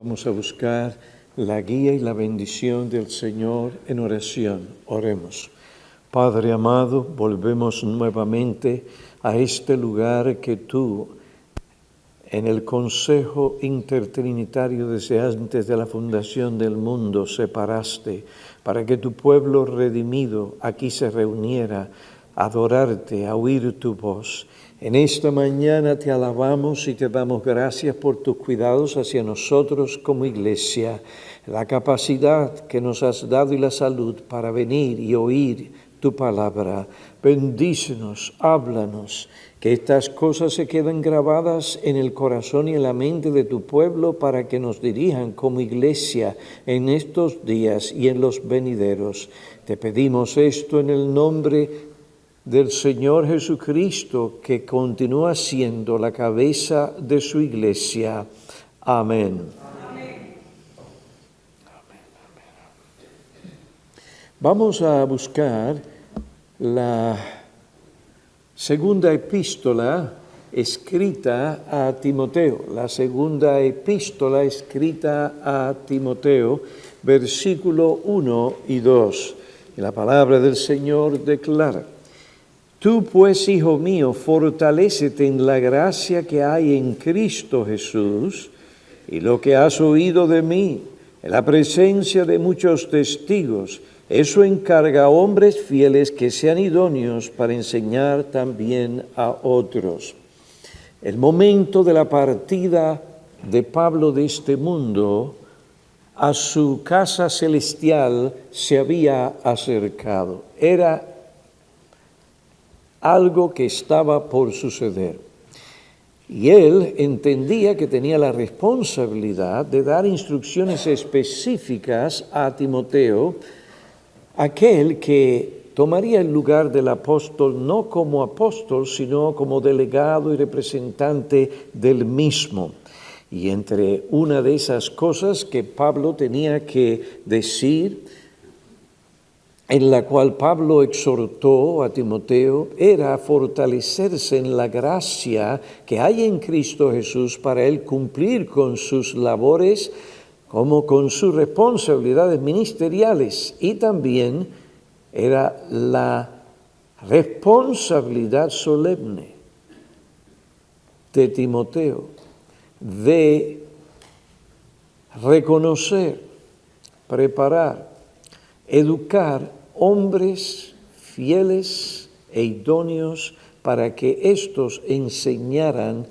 Vamos a buscar la guía y la bendición del Señor en oración. Oremos. Padre amado, volvemos nuevamente a este lugar que tú, en el Consejo Intertrinitario desde antes de la fundación del mundo, separaste para que tu pueblo redimido aquí se reuniera a adorarte, a oír tu voz. En esta mañana te alabamos y te damos gracias por tus cuidados hacia nosotros como iglesia, la capacidad que nos has dado y la salud para venir y oír tu palabra. Bendícenos, háblanos, que estas cosas se queden grabadas en el corazón y en la mente de tu pueblo para que nos dirijan como iglesia en estos días y en los venideros. Te pedimos esto en el nombre del Señor Jesucristo, que continúa siendo la cabeza de su iglesia. Amén. Amén. Vamos a buscar la segunda epístola escrita a Timoteo. La segunda epístola escrita a Timoteo, versículo 1 y 2. Y la palabra del Señor declara: Tú pues, hijo mío, fortalécete en la gracia que hay en Cristo Jesús, y lo que has oído de mí, en la presencia de muchos testigos, eso encarga a hombres fieles que sean idóneos para enseñar también a otros. El momento de la partida de Pablo de este mundo a su casa celestial se había acercado. Era algo que estaba por suceder. Y él entendía que tenía la responsabilidad de dar instrucciones específicas a Timoteo, aquel que tomaría el lugar del apóstol no como apóstol, sino como delegado y representante del mismo. Y entre una de esas cosas que Pablo tenía que decir, en la cual Pablo exhortó a Timoteo, era fortalecerse en la gracia que hay en Cristo Jesús para él cumplir con sus labores como con sus responsabilidades ministeriales. Y también era la responsabilidad solemne de Timoteo de reconocer, preparar, educar hombres fieles e idóneos para que éstos enseñaran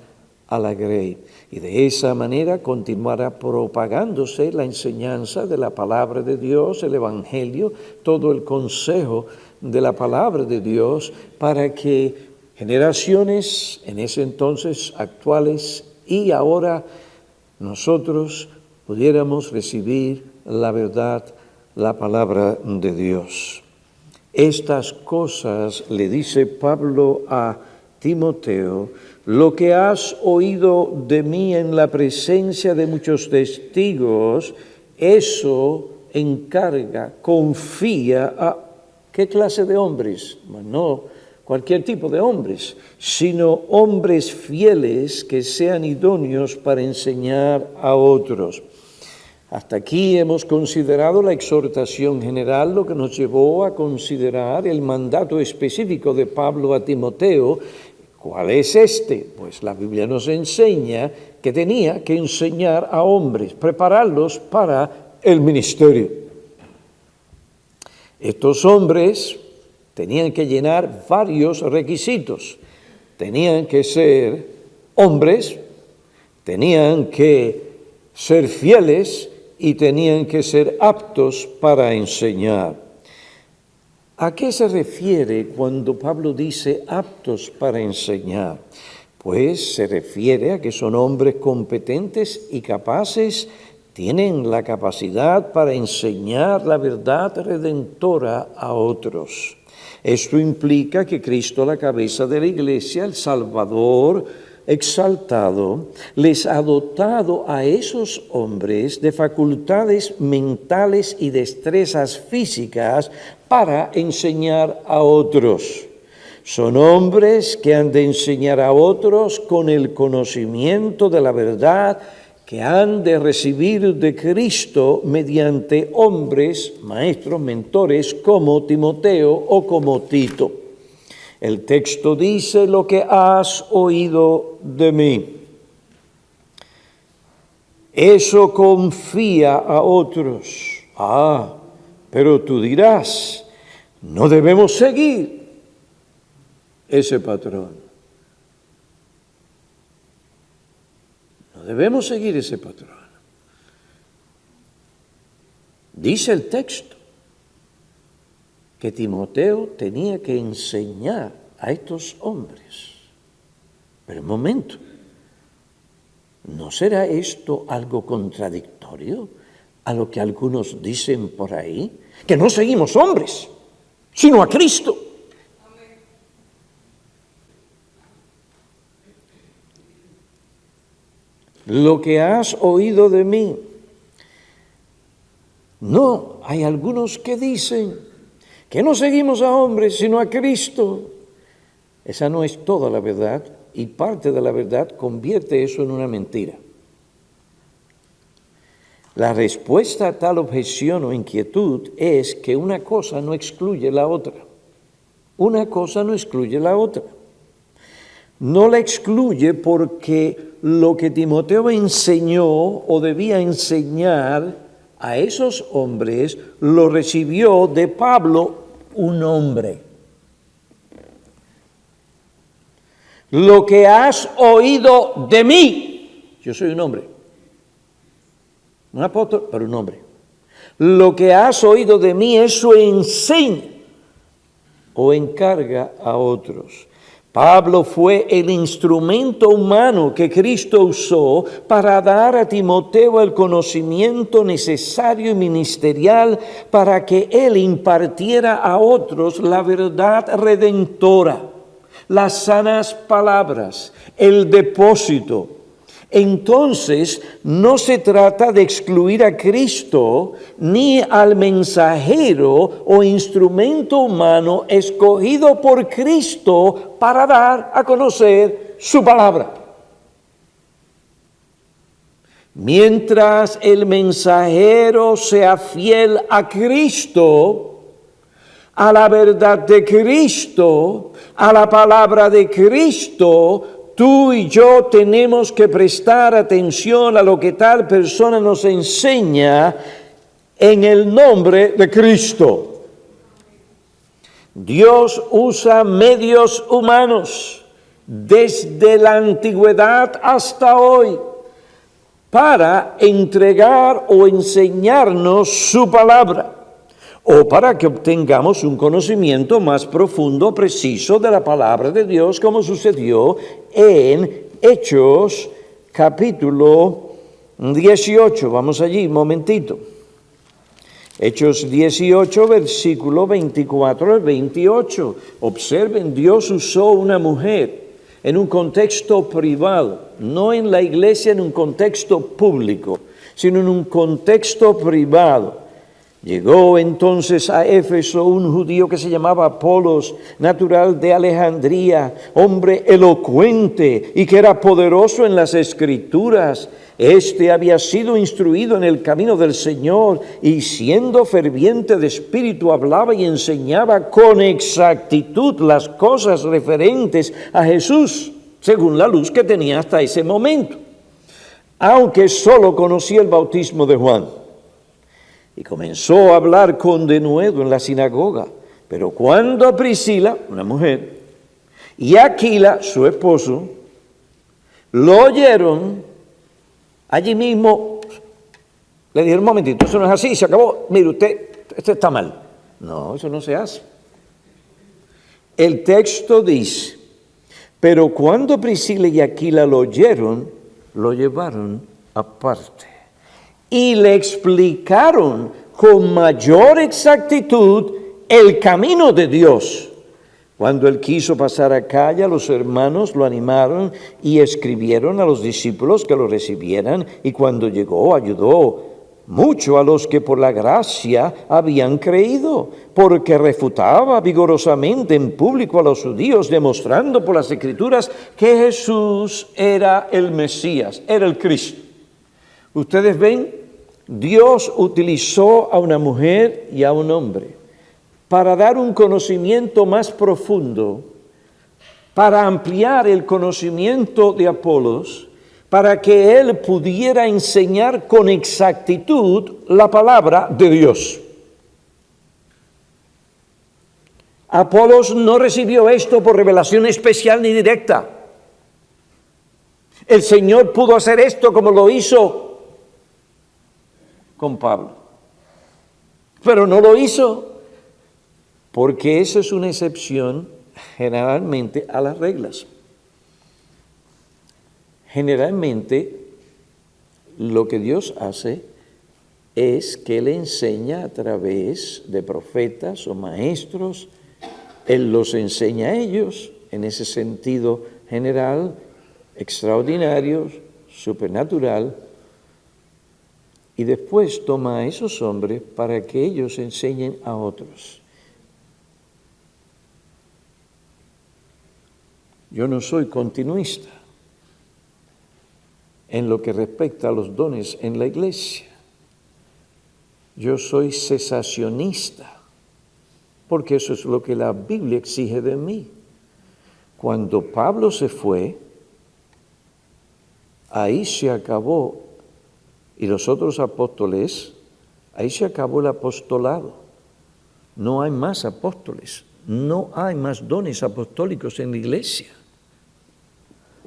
a la grey. Y de esa manera continuará propagándose la enseñanza de la palabra de Dios, el Evangelio, todo el consejo de la palabra de Dios, para que generaciones en ese entonces actuales y ahora nosotros pudiéramos recibir la verdad, la palabra de Dios. Estas cosas le dice Pablo a Timoteo: lo que has oído de mí en la presencia de muchos testigos, eso encarga, confía a ¿qué clase de hombres? No cualquier tipo de hombres, sino hombres fieles que sean idóneos para enseñar a otros. Hasta aquí hemos considerado la exhortación general, lo que nos llevó a considerar el mandato específico de Pablo a Timoteo. ¿Cuál es este? Pues la Biblia nos enseña que tenía que enseñar a hombres, prepararlos para el ministerio. Estos hombres tenían que llenar varios requisitos. Tenían que ser hombres, tenían que ser fieles y tenían que ser aptos para enseñar. ¿A qué se refiere cuando Pablo dice aptos para enseñar? Pues se refiere a que son hombres competentes y capaces, tienen la capacidad para enseñar la verdad redentora a otros. Esto implica que Cristo, la cabeza de la iglesia, el Salvador exaltado, les ha dotado a esos hombres de facultades mentales y destrezas físicas para enseñar a otros. Son hombres que han de enseñar a otros con el conocimiento de la verdad que han de recibir de Cristo mediante hombres, maestros, mentores, como Timoteo o como Tito. El texto dice lo que has oído de mí. Eso confía a otros. Pero tú dirás, no debemos seguir ese patrón. No debemos seguir ese patrón. Dice el texto que Timoteo tenía que enseñar a estos hombres. Pero un momento, ¿no será esto algo contradictorio a lo que algunos dicen por ahí? Que no seguimos hombres, sino a Cristo. Lo que has oído de mí. No, hay algunos que dicen que no seguimos a hombres, sino a Cristo. Esa no es toda la verdad, y parte de la verdad convierte eso en una mentira. La respuesta a tal objeción o inquietud es que una cosa no excluye la otra. Una cosa no excluye la otra. No la excluye porque lo que Timoteo enseñó o debía enseñar a esos hombres lo recibió de Pablo, un hombre. Lo que has oído de mí, yo soy un hombre, un apóstol, pero un hombre. Lo que has oído de mí, eso enseña o encarga a otros. Pablo fue el instrumento humano que Cristo usó para dar a Timoteo el conocimiento necesario y ministerial para que él impartiera a otros la verdad redentora, las sanas palabras, el depósito. Entonces, no se trata de excluir a Cristo ni al mensajero o instrumento humano escogido por Cristo para dar a conocer su palabra. Mientras el mensajero sea fiel a Cristo, a la verdad de Cristo, a la palabra de Cristo, tú y yo tenemos que prestar atención a lo que tal persona nos enseña en el nombre de Cristo. Dios usa medios humanos desde la antigüedad hasta hoy para entregar o enseñarnos su palabra, o para que obtengamos un conocimiento más profundo, preciso de la palabra de Dios, como sucedió en Hechos capítulo 18. Vamos allí, un momentito. Hechos 18, versículo 24 al 28. Observen, Dios usó una mujer en un contexto privado, no en la iglesia en un contexto público, sino en un contexto privado. Llegó entonces a Éfeso un judío que se llamaba Apolos, natural de Alejandría, hombre elocuente y que era poderoso en las Escrituras. Este había sido instruido en el camino del Señor y siendo ferviente de espíritu hablaba y enseñaba con exactitud las cosas referentes a Jesús, según la luz que tenía hasta ese momento, aunque solo conocía el bautismo de Juan. Y comenzó a hablar con denuedo en la sinagoga. Pero cuando Priscila, una mujer, y Aquila, su esposo, lo oyeron, allí mismo le dijeron, un momentito, eso no es así, se acabó. Mire usted, esto está mal. No, eso no se hace. El texto dice, pero cuando Priscila y Aquila lo oyeron, lo llevaron aparte. Y le explicaron con mayor exactitud el camino de Dios. Cuando él quiso pasar a Acaya, los hermanos lo animaron y escribieron a los discípulos que lo recibieran. Y cuando llegó, ayudó mucho a los que por la gracia habían creído, porque refutaba vigorosamente en público a los judíos, demostrando por las Escrituras que Jesús era el Mesías, era el Cristo. Ustedes ven, Dios utilizó a una mujer y a un hombre para dar un conocimiento más profundo, para ampliar el conocimiento de Apolos, para que él pudiera enseñar con exactitud la palabra de Dios. Apolos no recibió esto por revelación especial ni directa. El Señor pudo hacer esto como lo hizo con Pablo, pero no lo hizo porque eso es una excepción generalmente a las reglas. Generalmente lo que Dios hace es que Él enseña a través de profetas o maestros. Él los enseña a ellos en ese sentido general, extraordinario, supernatural, y después toma a esos hombres para que ellos enseñen a otros. Yo no soy continuista en lo que respecta a los dones en la iglesia. Yo soy cesacionista, porque eso es lo que la Biblia exige de mí. Cuando Pablo se fue, ahí se acabó, y los otros apóstoles, ahí se acabó el apostolado. No hay más apóstoles, no hay más dones apostólicos en la iglesia.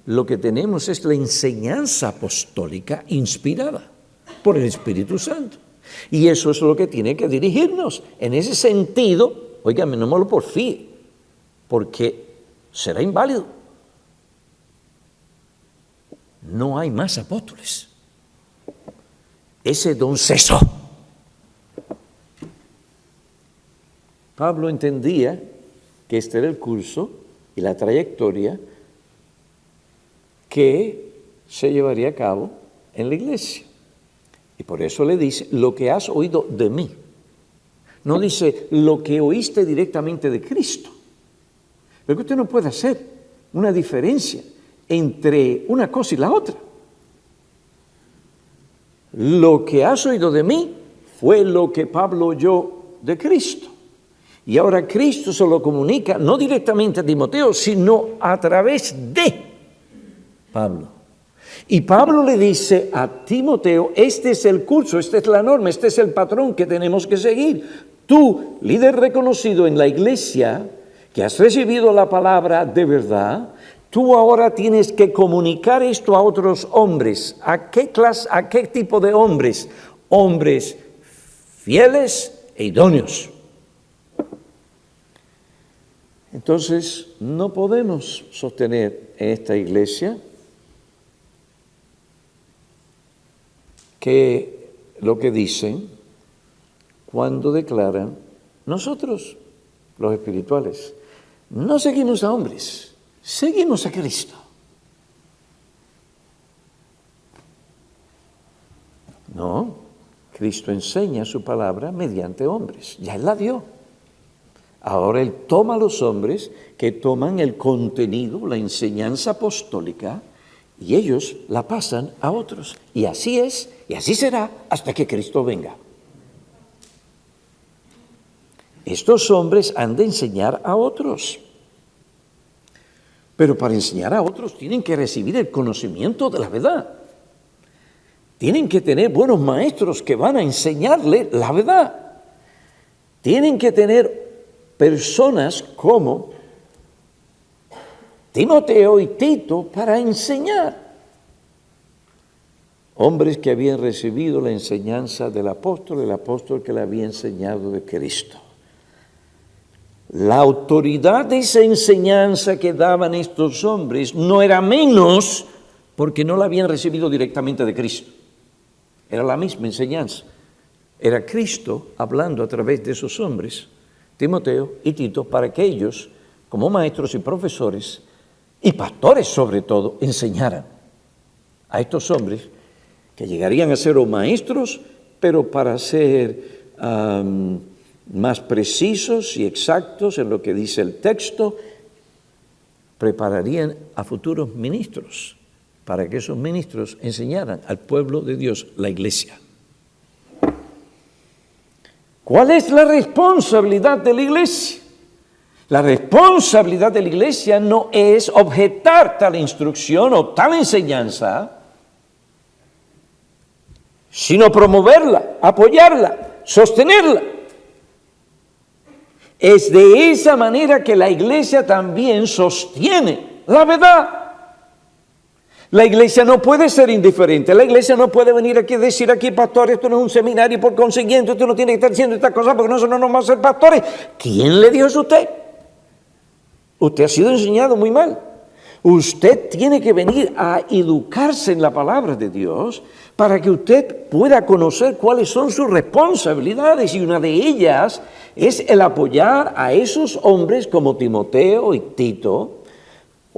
Lo que tenemos es la enseñanza apostólica inspirada por el Espíritu Santo. Y eso es lo que tiene que dirigirnos. En ese sentido, óigame, no me lo porfíe, porque será inválido. No hay más apóstoles. Ese don cesó. Pablo entendía que este era el curso y la trayectoria que se llevaría a cabo en la iglesia. Y por eso le dice, lo que has oído de mí. No dice, lo que oíste directamente de Cristo. Pero usted no puede hacer una diferencia entre una cosa y la otra. Lo que has oído de mí fue lo que Pablo oyó de Cristo. Y ahora Cristo se lo comunica no directamente a Timoteo, sino a través de Pablo. Y Pablo le dice a Timoteo, este es el curso, esta es la norma, este es el patrón que tenemos que seguir. Tú, líder reconocido en la iglesia, que has recibido la palabra de verdad, tú ahora tienes que comunicar esto a otros hombres. ¿A qué clase, a qué tipo de hombres? Hombres fieles e idóneos. Entonces, no podemos sostener en esta iglesia que lo que dicen cuando declaran, nosotros, los espirituales, no seguimos a hombres, seguimos a Cristo. No, Cristo enseña su palabra mediante hombres, ya Él la dio. Ahora Él toma a los hombres que toman el contenido, la enseñanza apostólica, y ellos la pasan a otros. Y así es, y así será hasta que Cristo venga. Estos hombres han de enseñar a otros. Pero para enseñar a otros tienen que recibir el conocimiento de la verdad. Tienen que tener buenos maestros que van a enseñarle la verdad. Tienen que tener personas como Timoteo y Tito para enseñar. Hombres que habían recibido la enseñanza del apóstol, el apóstol que le había enseñado de Cristo. La autoridad de esa enseñanza que daban estos hombres no era menos porque no la habían recibido directamente de Cristo. Era la misma enseñanza. Era Cristo hablando a través de esos hombres, Timoteo y Tito, para que ellos, como maestros y profesores, y pastores sobre todo, enseñaran a estos hombres que llegarían a ser maestros, pero para ser más precisos y exactos en lo que dice el texto, prepararían a futuros ministros, para que esos ministros enseñaran al pueblo de Dios, la iglesia. ¿Cuál es la responsabilidad de la iglesia? La responsabilidad de la iglesia no es objetar tal instrucción o tal enseñanza, sino promoverla, apoyarla, sostenerla. Es de esa manera que la iglesia también sostiene la verdad. La iglesia no puede ser indiferente. La iglesia no puede venir aquí a decir aquí, pastor, esto no es un seminario y por consiguiente usted no tiene que estar diciendo estas cosas porque nosotros no vamos a ser pastores. ¿Quién le dio eso a usted? Usted ha sido enseñado muy mal. Usted tiene que venir a educarse en la palabra de Dios para que usted pueda conocer cuáles son sus responsabilidades, y una de ellas es el apoyar a esos hombres como Timoteo y Tito,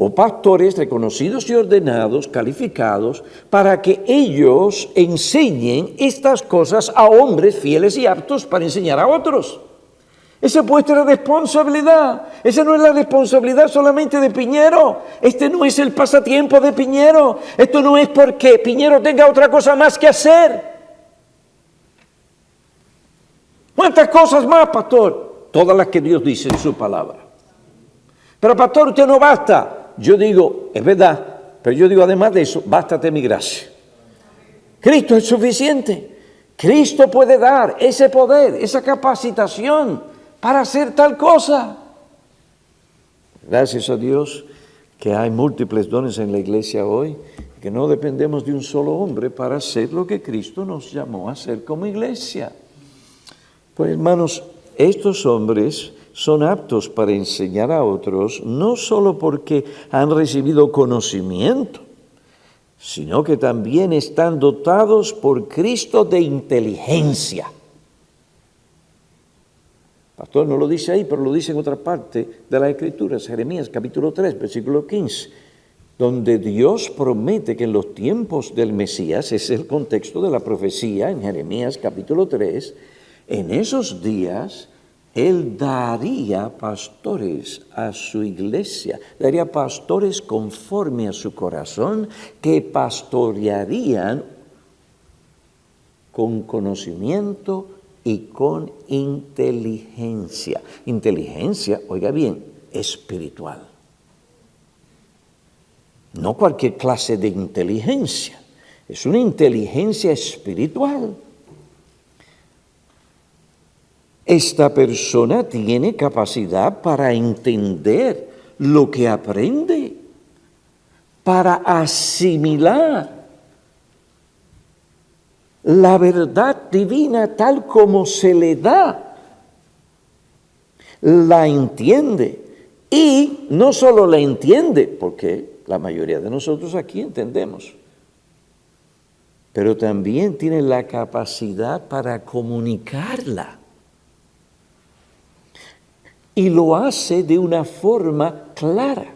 o pastores reconocidos y ordenados, calificados, para que ellos enseñen estas cosas a hombres fieles y aptos para enseñar a otros. Esa es vuestra responsabilidad. Esa no es la responsabilidad solamente de Piñero. Este no es el pasatiempo de Piñero. Esto no es porque Piñero tenga otra cosa más que hacer. ¿Cuántas cosas más, pastor? Todas las que Dios dice en su palabra. Pero pastor, usted no basta. Yo digo, es verdad, pero yo digo además de eso, bástate mi gracia. Cristo es suficiente. Cristo puede dar ese poder, esa capacitación para hacer tal cosa. Gracias a Dios que hay múltiples dones en la iglesia hoy, que no dependemos de un solo hombre para hacer lo que Cristo nos llamó a hacer como iglesia. Pues hermanos, estos hombres son aptos para enseñar a otros, no solo porque han recibido conocimiento, sino que también están dotados por Cristo de inteligencia. Pastor, no lo dice ahí, pero lo dice en otra parte de las Escrituras, Jeremías capítulo 3, versículo 15, donde Dios promete que en los tiempos del Mesías, ese es el contexto de la profecía en Jeremías capítulo 3, en esos días Él daría pastores a su iglesia, daría pastores conforme a su corazón, que pastorearían con conocimiento y con inteligencia. Inteligencia, oiga bien, espiritual. No cualquier clase de inteligencia, es una inteligencia espiritual. Esta persona tiene capacidad para entender lo que aprende, para asimilar la verdad divina tal como se le da. La entiende, y no solo la entiende, porque la mayoría de nosotros aquí entendemos, pero también tiene la capacidad para comunicarla. Y lo hace de una forma clara,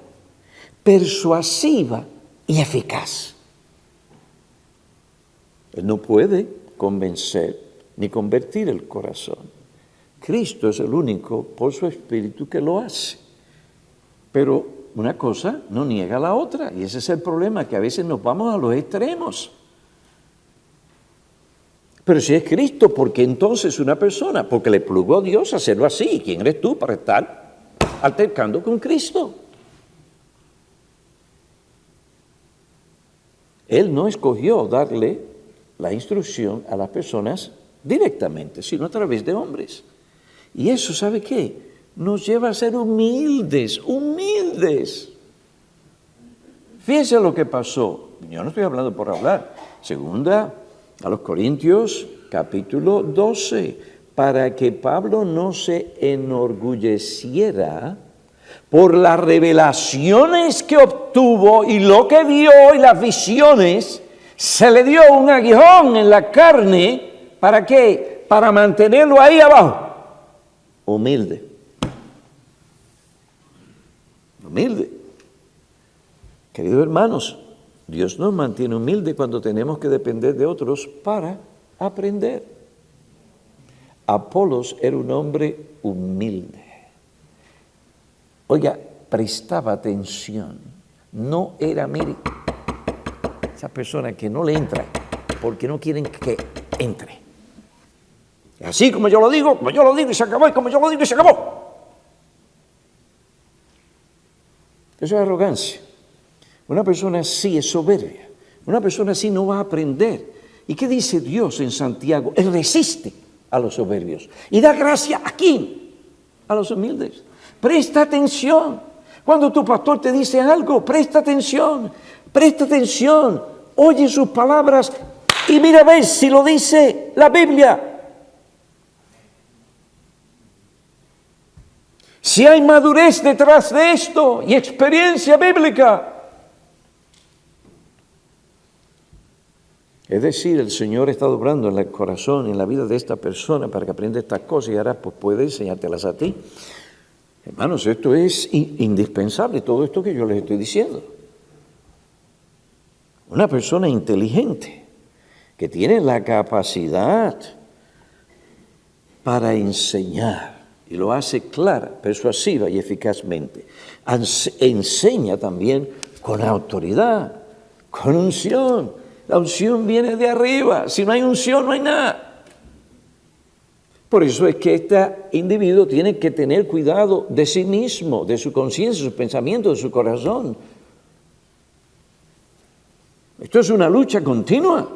persuasiva y eficaz. Él no puede convencer ni convertir el corazón. Cristo es el único, por su Espíritu, que lo hace. Pero una cosa no niega la otra, y ese es el problema, que a veces nos vamos a los extremos. Pero si es Cristo, ¿por qué entonces una persona? Porque le plugó a Dios hacerlo así. ¿Quién eres tú para estar altercando con Cristo? Él no escogió darle la instrucción a las personas directamente, sino a través de hombres. Y eso, ¿sabe qué? Nos lleva a ser humildes, humildes. Fíjense lo que pasó. Yo no estoy hablando por hablar. Segunda a los Corintios, capítulo 12, para que Pablo no se enorgulleciera por las revelaciones que obtuvo y lo que vio y las visiones. Se le dio un aguijón en la carne, ¿para qué? Para mantenerlo ahí abajo, humilde. Humilde. Queridos hermanos, Dios nos mantiene humilde cuando tenemos que depender de otros para aprender. Apolos era un hombre humilde. Oiga, prestaba atención. No era, mire, Esas personas que no le entran porque no quieren que entre. Así como yo lo digo y se acabó, y como yo lo digo y se acabó. Eso es arrogancia. Una persona así es soberbia. Una persona así no va a aprender. ¿Y qué dice Dios en Santiago? Él resiste a los soberbios y da gracia ¿a quién? A los humildes. Presta atención. Cuando tu pastor te dice algo, presta atención. Presta atención. Oye sus palabras y mira a ver si lo dice la Biblia. Si hay madurez detrás de esto y experiencia bíblica. Es decir, el Señor está obrando en el corazón, en la vida de esta persona para que aprenda estas cosas y ahora pues puede enseñártelas a ti. Hermanos, esto es indispensable, todo esto que yo les estoy diciendo. Una persona inteligente que tiene la capacidad para enseñar y lo hace clara, persuasiva y eficazmente. Enseña también con autoridad, con unción. La unción viene de arriba. Si no hay unción, no hay nada. Por eso es que este individuo tiene que tener cuidado de sí mismo, de su conciencia, de sus pensamientos, de su corazón. Esto es una lucha continua.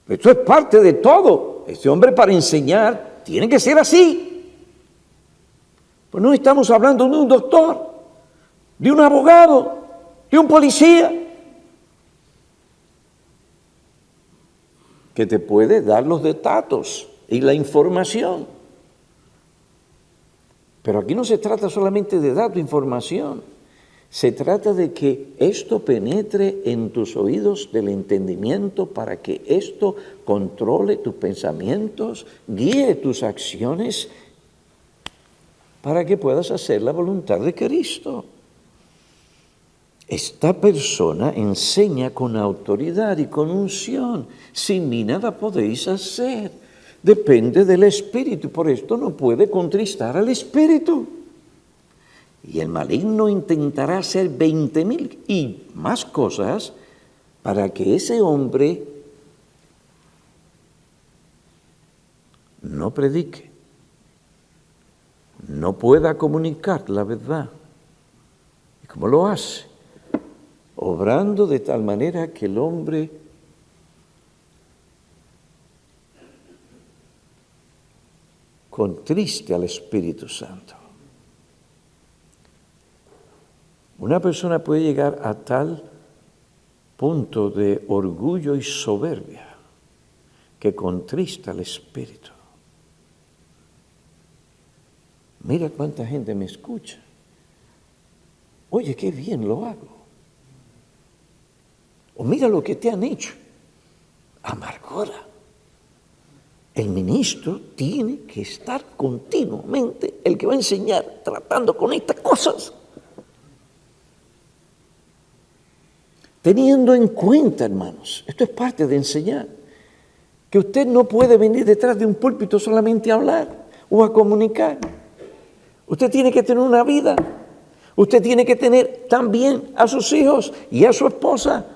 Esto es parte de todo. Este hombre para enseñar tiene que ser así. Pues no estamos hablando de un doctor, de un abogado, de un policía, que te puede dar los datos y la información. Pero aquí no se trata solamente de datos, información. Se trata de que esto penetre en tus oídos del entendimiento para que esto controle tus pensamientos, guíe tus acciones, para que puedas hacer la voluntad de Cristo. Esta persona enseña con autoridad y con unción. Sin mí nada podéis hacer. Depende del Espíritu, por esto no puede contristar al Espíritu. Y el maligno intentará hacer 20,000 y más cosas para que ese hombre no predique, no pueda comunicar la verdad. ¿Y cómo lo hace? Obrando de tal manera que el hombre contriste al Espíritu Santo. Una persona puede llegar a tal punto de orgullo y soberbia que contrista al Espíritu. Mira cuánta gente me escucha. Oye, qué bien lo hago. O mira lo que te han hecho. Amargura. El ministro tiene que estar continuamente, el que va a enseñar, tratando con estas cosas. Teniendo en cuenta, hermanos, esto es parte de enseñar, que usted no puede venir detrás de un púlpito solamente a hablar o a comunicar. Usted tiene que tener una vida. Usted tiene que tener también a sus hijos y a su esposa.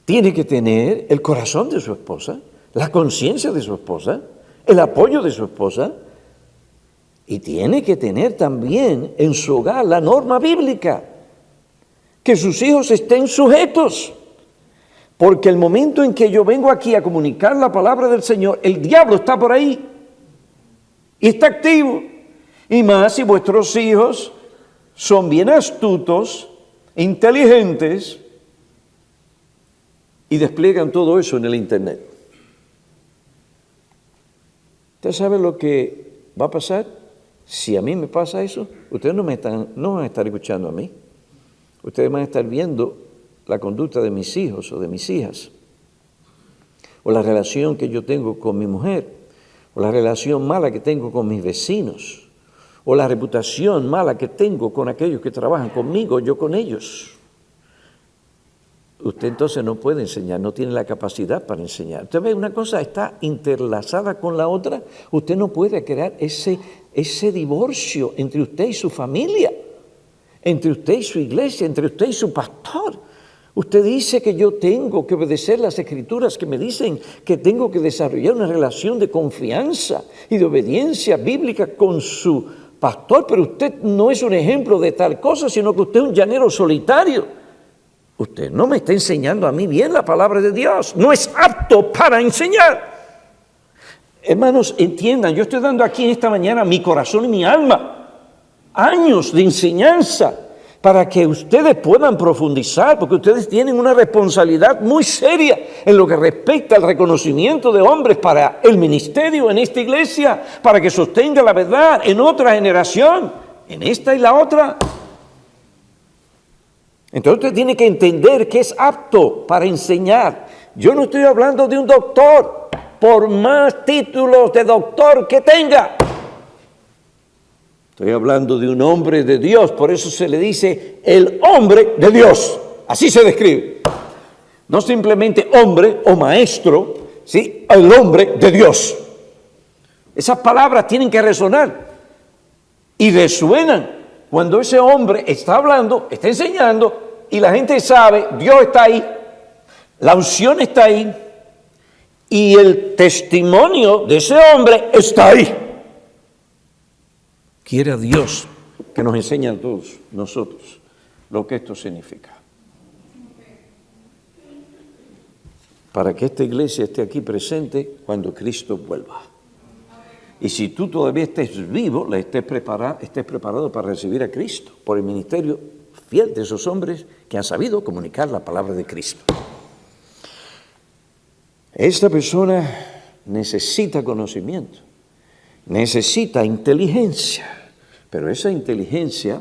Tiene que tener el corazón de su esposa, la conciencia de su esposa, el apoyo de su esposa. Y tiene que tener también en su hogar la norma bíblica, que sus hijos estén sujetos. Porque el momento en que yo vengo aquí a comunicar la palabra del Señor, el diablo está por ahí y está activo. Y más si vuestros hijos son bien astutos, inteligentes y despliegan todo eso en el internet. ¿Usted sabe lo que va a pasar? Si a mí me pasa eso, ustedes no van a estar escuchando a mí. Ustedes van a estar viendo la conducta de mis hijos o de mis hijas, o la relación que yo tengo con mi mujer, o la relación mala que tengo con mis vecinos, o la reputación mala que tengo con aquellos que trabajan conmigo, yo con ellos. Usted entonces no puede enseñar, no tiene la capacidad para enseñar. Usted ve, una cosa está interlazada con la otra. Usted no puede crear ese divorcio entre usted y su familia. entre usted y su iglesia, entre usted y su pastor. Usted dice que yo tengo que obedecer las escrituras que me dicen que tengo que desarrollar una relación de confianza y de obediencia bíblica con su pastor, pero usted no es un ejemplo de tal cosa, sino que usted es un llanero solitario. Usted no me está enseñando a mí bien la palabra de Dios, no es apto para enseñar. Hermanos, entiendan, yo estoy dando aquí en esta mañana mi corazón y mi alma, años de enseñanza, para que ustedes puedan profundizar, porque ustedes tienen una responsabilidad muy seria en lo que respecta al reconocimiento de hombres para el ministerio en esta iglesia, para que sostenga la verdad en otra generación, en esta y la otra. Entonces usted tiene que entender que es apto para enseñar. Yo no estoy hablando de un doctor, por más títulos de doctor que tenga. Estoy hablando de un hombre de Dios, por eso se le dice el hombre de Dios. Así se describe. No simplemente hombre o maestro, ¿sí? El hombre de Dios. Esas palabras tienen que resonar y resuenan cuando ese hombre está hablando, está enseñando y la gente sabe, Dios está ahí, la unción está ahí y el testimonio de ese hombre está ahí. Quiera Dios que nos enseñe a todos nosotros lo que esto significa. Para que esta iglesia esté aquí presente cuando Cristo vuelva. Y si tú todavía estés vivo, estés preparado para recibir a Cristo por el ministerio fiel de esos hombres que han sabido comunicar la palabra de Cristo. Esta persona necesita conocimiento. Necesita inteligencia, pero esa inteligencia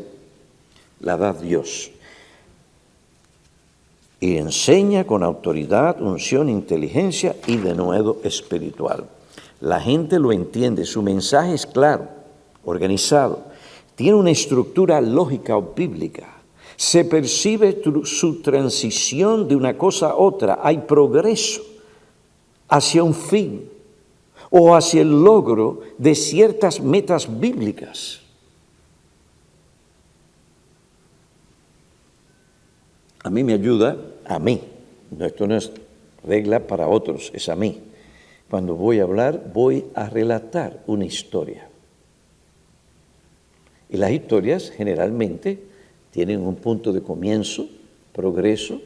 la da Dios. Y enseña con autoridad, unción, inteligencia y denuedo espiritual. La gente lo entiende, su mensaje es claro, organizado, tiene una estructura lógica o bíblica. Se percibe su transición de una cosa a otra, hay progreso hacia un fin o hacia el logro de ciertas metas bíblicas. A mí me ayuda, a mí, esto no es regla para otros, es a mí. Cuando voy a hablar, voy a relatar una historia. Y las historias generalmente tienen un punto de comienzo, progreso,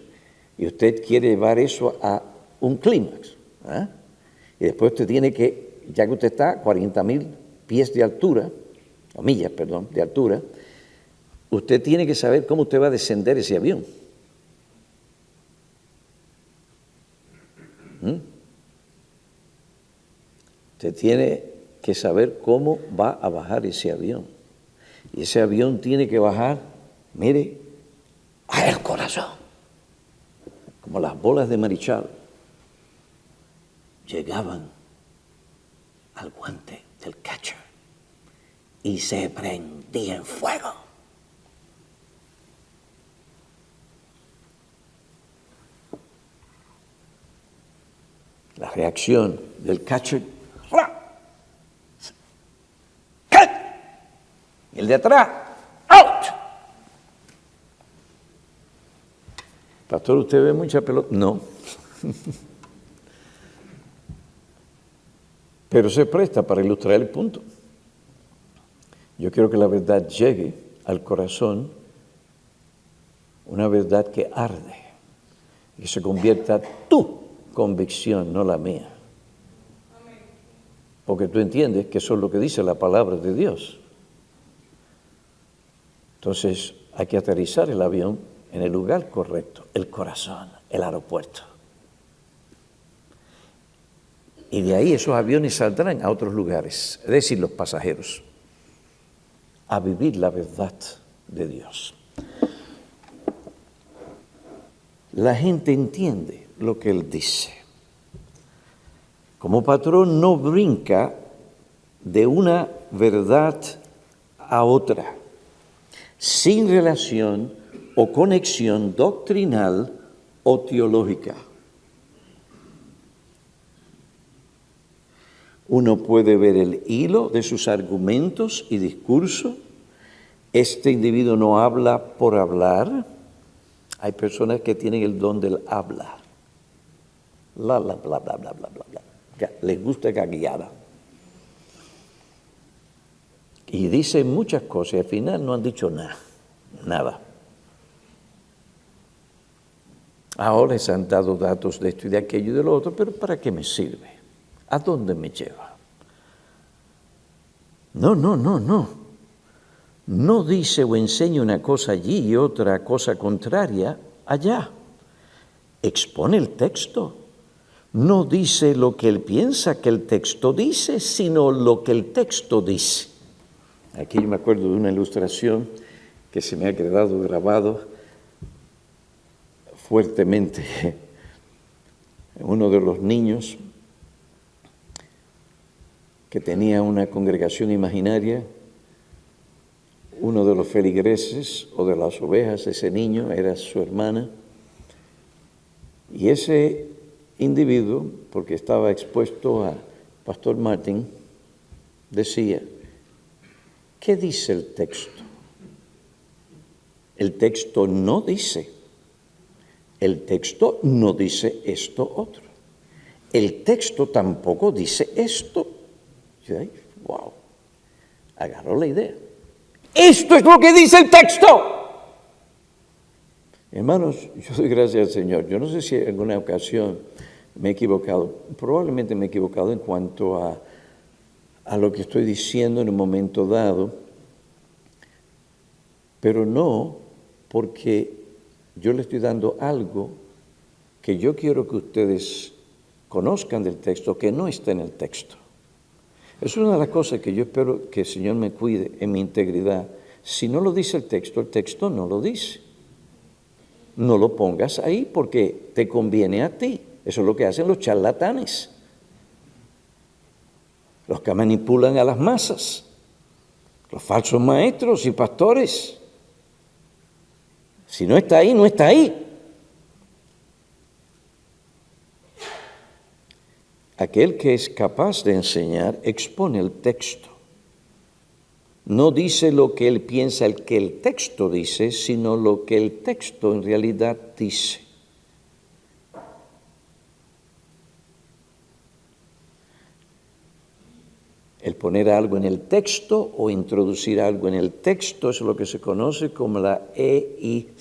y usted quiere llevar eso a un clímax, ¿eh? Y después usted tiene que, ya que usted está a 40,000 pies de altura, o millas, perdón, de altura, usted tiene que saber cómo usted va a descender ese avión. Usted tiene que saber cómo va a bajar ese avión. Y ese avión tiene que bajar, mire, al corazón. Como las bolas de Marichal llegaban al guante del catcher y se prendía en fuego. La reacción del catcher, ¡cut! Y el de atrás, ¡out! Pastor, ¿usted ve mucha pelota? No. Pero se presta para ilustrar el punto. Yo quiero que la verdad llegue al corazón, una verdad que arde y se convierta tu convicción, no la mía. Porque tú entiendes que eso es lo que dice la palabra de Dios. Entonces hay que aterrizar el avión en el lugar correcto, el corazón, el aeropuerto. Y de ahí esos aviones saldrán a otros lugares, es decir, los pasajeros, a vivir la verdad de Dios. La gente entiende lo que Él dice. Como patrón no brinca de una verdad a otra, sin relación o conexión doctrinal o teológica. Uno puede ver el hilo de sus argumentos y discurso este individuo no habla por hablar. Hay personas que tienen el don del habla. Bla, bla, bla, bla, bla, bla, bla, bla. Les gusta gaguear. Y dicen muchas cosas y al final no han dicho nada. Ahora les han dado datos de esto y de aquello y de lo otro, pero ¿para qué me sirve? ¿A dónde me lleva? No. No dice o enseña una cosa allí y otra cosa contraria allá. Expone el texto. No dice lo que él piensa que el texto dice, sino lo que el texto dice. Aquí yo me acuerdo de una ilustración que se me ha quedado grabado fuertemente. Uno de los niños que tenía una congregación imaginaria, uno de los feligreses o de las ovejas, ese niño era su hermana, y ese individuo, porque estaba expuesto a Pastor Martin, decía, ¿qué dice el texto? El texto no dice. El texto no dice esto otro. El texto tampoco dice esto. Y yo, wow, agarró la idea. Esto es lo que dice el texto. Hermanos, yo doy gracias al Señor. Yo no sé si en alguna ocasión me he equivocado. Probablemente me he equivocado en cuanto a lo que estoy diciendo en un momento dado, pero no porque yo le estoy dando algo que yo quiero que ustedes conozcan del texto, que no está en el texto. Es una de las cosas que yo espero que el Señor me cuide en mi integridad. Si no lo dice el texto no lo dice. No lo pongas ahí porque te conviene a ti. Eso es lo que hacen los charlatanes, los que manipulan a las masas, los falsos maestros y pastores. Si no está ahí, no está ahí. Aquel que es capaz de enseñar expone el texto. No dice lo que él piensa el que el texto dice, sino lo que el texto en realidad dice. El poner algo en el texto o introducir algo en el texto es lo que se conoce como la eisegesis.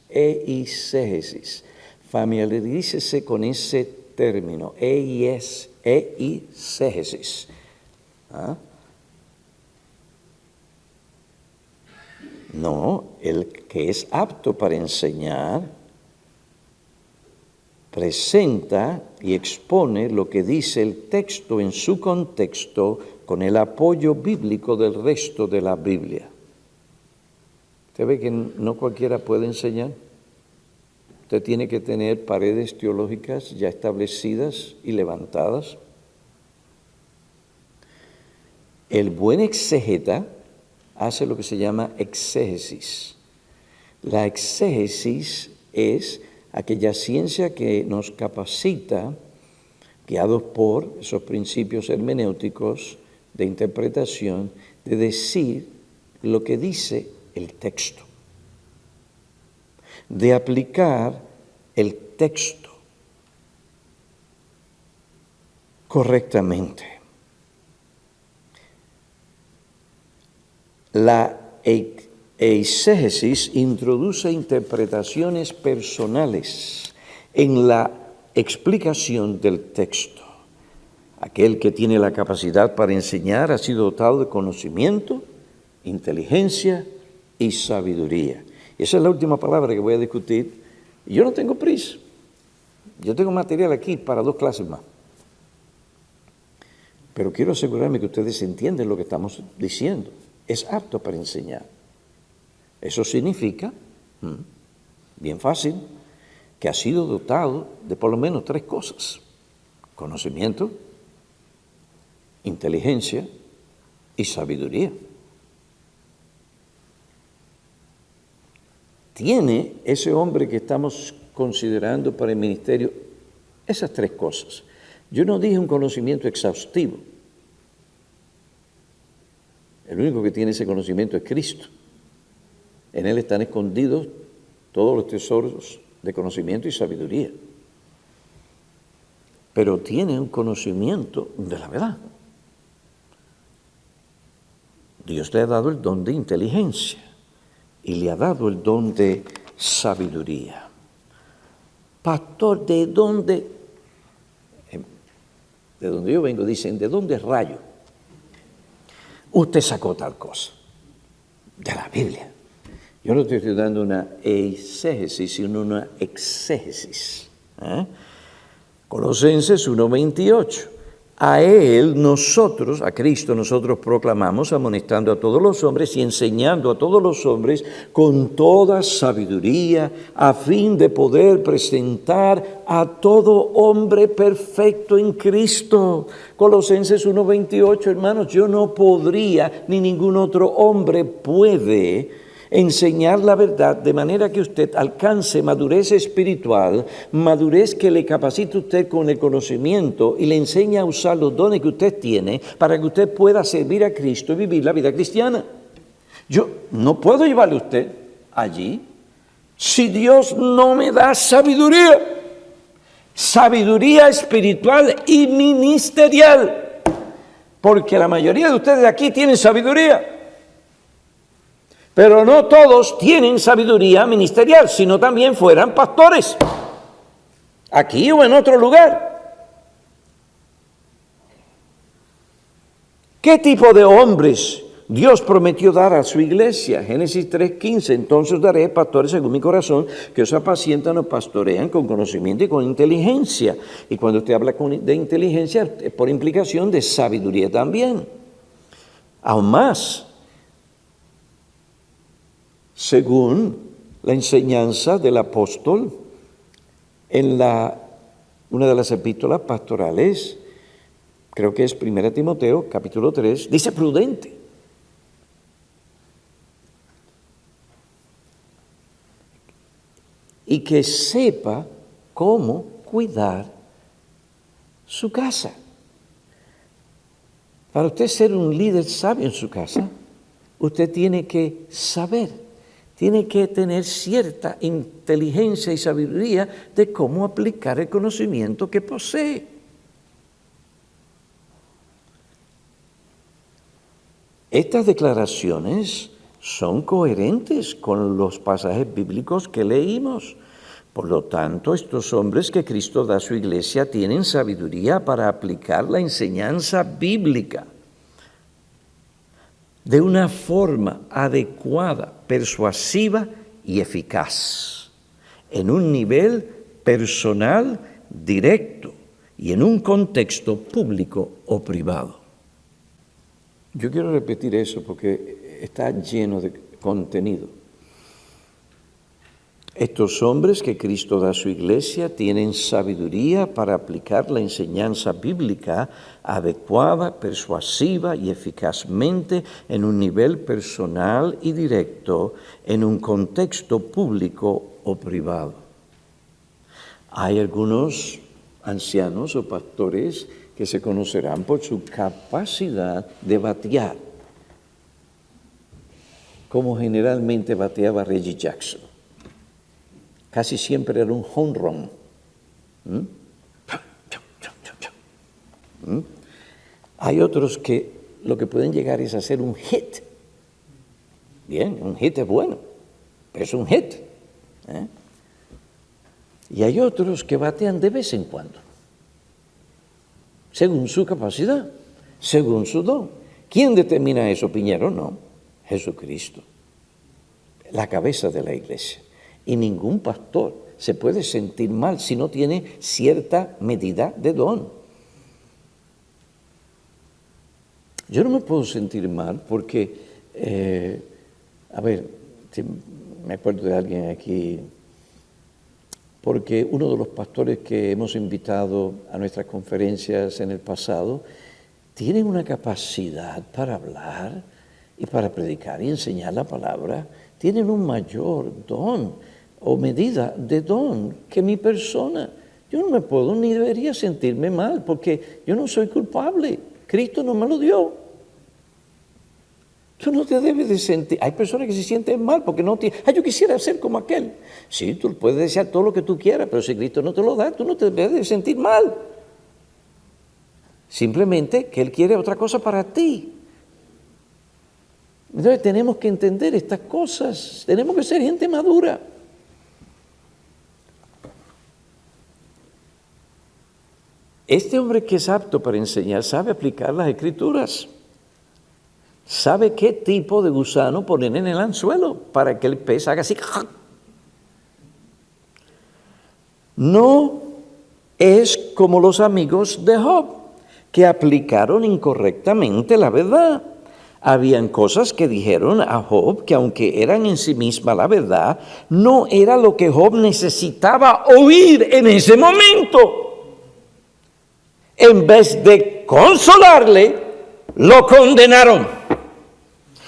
Eisegesis. Familiarícese con ese término, eisegesis. ¿Ah? No, el que es apto para enseñar presenta y expone lo que dice el texto en su contexto con el apoyo bíblico del resto de la Biblia. Usted ve que no cualquiera puede enseñar. Usted tiene que tener paredes teológicas ya establecidas y levantadas. El buen exégeta hace lo que se llama exégesis. La exégesis es aquella ciencia que nos capacita, guiados por esos principios hermenéuticos de interpretación, de decir lo que dice el texto, de aplicar el texto correctamente. La eisegesis introduce interpretaciones personales en la explicación del texto. Aquel que tiene la capacidad para enseñar ha sido dotado de conocimiento, inteligencia y sabiduría. Y esa es la última palabra que voy a discutir. Yo no tengo prisa. Yo tengo material aquí para 2 clases más. Pero quiero asegurarme que ustedes entienden lo que estamos diciendo. Es apto para enseñar. Eso significa, bien fácil, que ha sido dotado de por lo menos 3 cosas: conocimiento, inteligencia y sabiduría. ¿Tiene ese hombre que estamos considerando para el ministerio esas 3 cosas? Yo no dije un conocimiento exhaustivo. El único que tiene ese conocimiento es Cristo. En Él están escondidos todos los tesoros de conocimiento y sabiduría. Pero tiene un conocimiento de la verdad. Dios le ha dado el don de inteligencia y le ha dado el don de sabiduría. Pastor, ¿de dónde? De donde yo vengo, dicen, ¿de dónde rayo usted sacó tal cosa? De la Biblia. Yo no estoy dando una eisegesis, sino una exégesis. Colosenses 1:28. A Él nosotros, a Cristo nosotros proclamamos, amonestando a todos los hombres y enseñando a todos los hombres con toda sabiduría, a fin de poder presentar a todo hombre perfecto en Cristo. Colosenses 1:28, hermanos, yo no podría, ni ningún otro hombre puede enseñar la verdad de manera que usted alcance madurez espiritual, madurez que le capacite a usted con el conocimiento y le enseña a usar los dones que usted tiene para que usted pueda servir a Cristo y vivir la vida cristiana. Yo no puedo llevarle a usted allí si Dios no me da sabiduría, sabiduría espiritual y ministerial, porque la mayoría de ustedes aquí tienen sabiduría. Pero no todos tienen sabiduría ministerial, sino también fueran pastores, aquí o en otro lugar. ¿Qué tipo de hombres Dios prometió dar a su iglesia? Génesis 3:15, entonces daré pastores según mi corazón, que os apacientan o pastorean con conocimiento y con inteligencia. Y cuando usted habla de inteligencia, es por implicación de sabiduría también. Aún más, según la enseñanza del apóstol en una de las epístolas pastorales, creo que es 1 Timoteo, capítulo 3, dice prudente. Y que sepa cómo cuidar su casa. Para usted ser un líder sabio en su casa, usted tiene que saber. Tiene que tener cierta inteligencia y sabiduría de cómo aplicar el conocimiento que posee. Estas declaraciones son coherentes con los pasajes bíblicos que leímos. Por lo tanto, estos hombres que Cristo da a su iglesia tienen sabiduría para aplicar la enseñanza bíblica de una forma adecuada, persuasiva y eficaz, en un nivel personal, directo y en un contexto público o privado. Yo quiero repetir eso porque está lleno de contenido. Estos hombres que Cristo da a su iglesia tienen sabiduría para aplicar la enseñanza bíblica adecuada, persuasiva y eficazmente en un nivel personal y directo, en un contexto público o privado. Hay algunos ancianos o pastores que se conocerán por su capacidad de batear, como generalmente bateaba Reggie Jackson. Casi siempre era un home run. Hay otros que lo que pueden llegar es hacer un hit. Bien, un hit es bueno, pero es un hit. Y hay otros que batean de vez en cuando, según su capacidad, según su don. ¿Quién determina eso, Piñero? No, Jesucristo, la cabeza de la iglesia. Y ningún pastor se puede sentir mal si no tiene cierta medida de don. Yo no me puedo sentir mal porque, me acuerdo de alguien aquí, porque uno de los pastores que hemos invitado a nuestras conferencias en el pasado tienen una capacidad para hablar y para predicar y enseñar la palabra, tienen un mayor don o medida de don que mi persona. Yo no me puedo ni debería sentirme mal porque yo no soy culpable. Cristo no me lo dio. Tú no te debes de sentir. Hay personas que se sienten mal porque no tienen. Yo quisiera ser como aquel. Sí, tú puedes desear todo lo que tú quieras, pero si Cristo no te lo da, tú no te debes de sentir mal. Simplemente que Él quiere otra cosa para ti. Entonces tenemos que entender estas cosas. Tenemos que ser gente madura. Este hombre que es apto para enseñar sabe aplicar las Escrituras. Sabe qué tipo de gusano poner en el anzuelo para que el pez haga así. No es como los amigos de Job, que aplicaron incorrectamente la verdad. Habían cosas que dijeron a Job que, aunque eran en sí misma la verdad, no era lo que Job necesitaba oír en ese momento. En vez de consolarle, lo condenaron.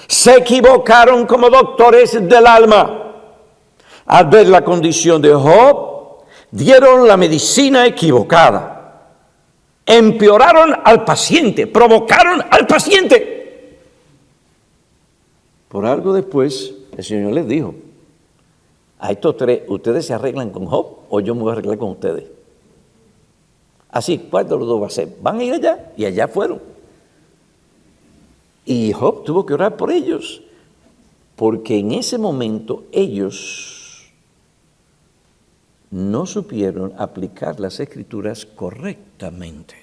Se equivocaron como doctores del alma. Al ver la condición de Job, dieron la medicina equivocada. Empeoraron al paciente, provocaron al paciente. Por algo después, el Señor les dijo: a estos tres, ¿ustedes se arreglan con Job o yo me voy a arreglar con ustedes? Así, ¿cuál de los dos va a ser? Van a ir allá, y allá fueron. Y Job tuvo que orar por ellos, porque en ese momento ellos no supieron aplicar las Escrituras correctamente.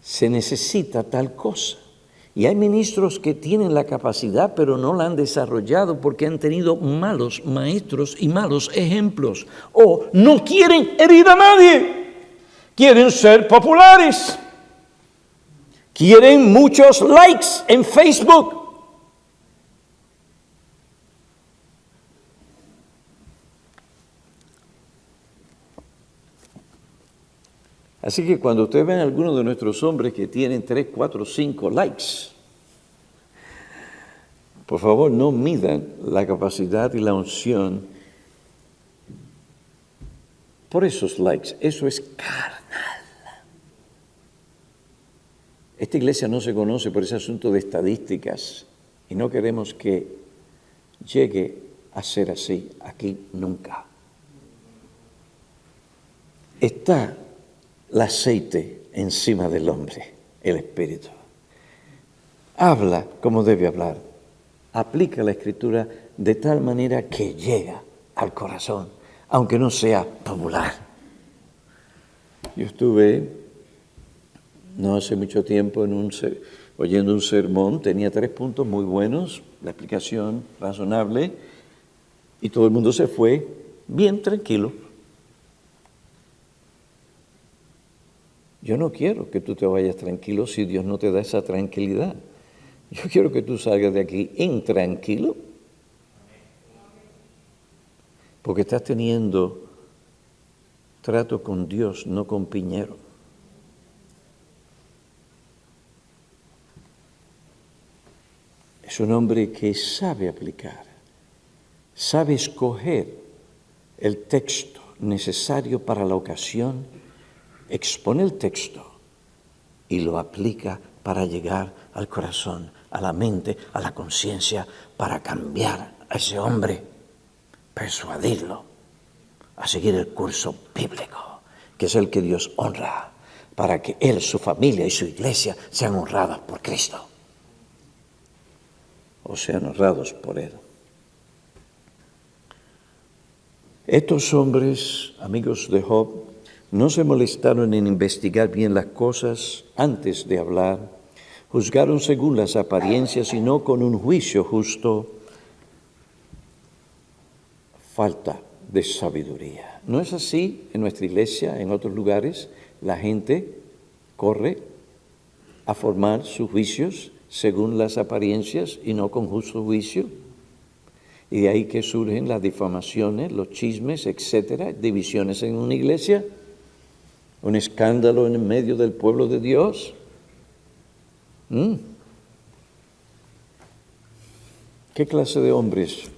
Se necesita tal cosa. Y hay ministros que tienen la capacidad, pero no la han desarrollado porque han tenido malos maestros y malos ejemplos. O no quieren herir a nadie. Quieren ser populares. Quieren muchos likes en Facebook. Así que cuando ustedes ven a algunos de nuestros hombres que tienen 3, 4, 5 likes, por favor no midan la capacidad y la unción por esos likes. Eso es carnal. Esta iglesia no se conoce por ese asunto de estadísticas y no queremos que llegue a ser así aquí nunca. Está el aceite encima del hombre, el Espíritu. Habla como debe hablar. Aplica la Escritura de tal manera que llega al corazón, aunque no sea popular. Yo estuve no hace mucho tiempo oyendo un sermón, tenía 3 puntos muy buenos, la explicación razonable, y todo el mundo se fue bien tranquilo. Yo no quiero que tú te vayas tranquilo si Dios no te da esa tranquilidad. Yo quiero que tú salgas de aquí intranquilo, porque estás teniendo trato con Dios, no con Piñero. Es un hombre que sabe aplicar, sabe escoger el texto necesario para la ocasión, expone el texto y lo aplica para llegar al corazón, a la mente, a la conciencia, para cambiar a ese hombre, persuadirlo a seguir el curso bíblico, que es el que Dios honra, para que él, su familia y su iglesia sean honradas por Cristo, o sean honrados por él. Estos hombres, amigos de Job, no se molestaron en investigar bien las cosas antes de hablar, juzgaron según las apariencias y no con un juicio justo. Falta de sabiduría. ¿No es así en nuestra iglesia, en otros lugares? La gente corre a formar sus juicios según las apariencias y no con justo juicio. Y de ahí que surgen las difamaciones, los chismes, etcétera, divisiones en una iglesia, un escándalo en medio del pueblo de Dios. ¿Qué clase de hombres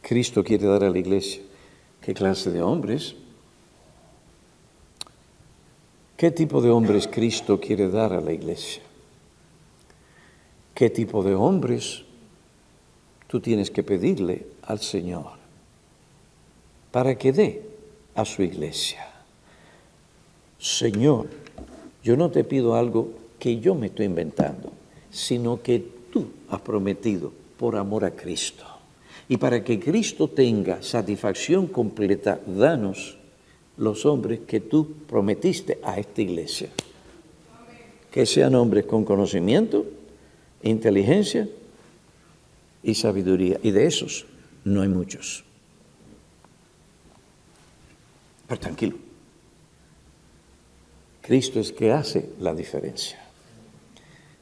Cristo quiere dar a la iglesia? ¿Qué clase de hombres? ¿Qué tipo de hombres Cristo quiere dar a la iglesia? ¿Qué tipo de hombres tú tienes que pedirle al Señor para que dé a su iglesia? Señor, yo no te pido algo que yo me estoy inventando, sino que tú has prometido por amor a Cristo. Y para que Cristo tenga satisfacción completa, danos los hombres que tú prometiste a esta iglesia. Que sean hombres con conocimiento, inteligencia y sabiduría. Y de esos no hay muchos. Pero tranquilo. Cristo es que hace la diferencia.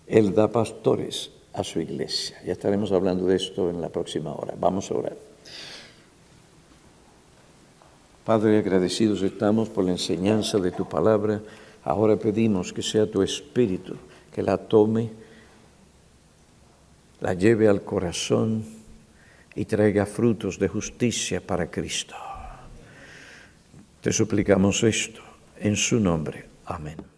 Él da pastores a su iglesia. Ya estaremos hablando de esto en la próxima hora. Vamos a orar. Padre, agradecidos estamos por la enseñanza de tu palabra. Ahora pedimos que sea tu Espíritu que la tome, la lleve al corazón y traiga frutos de justicia para Cristo. Te suplicamos esto en su nombre. Amén.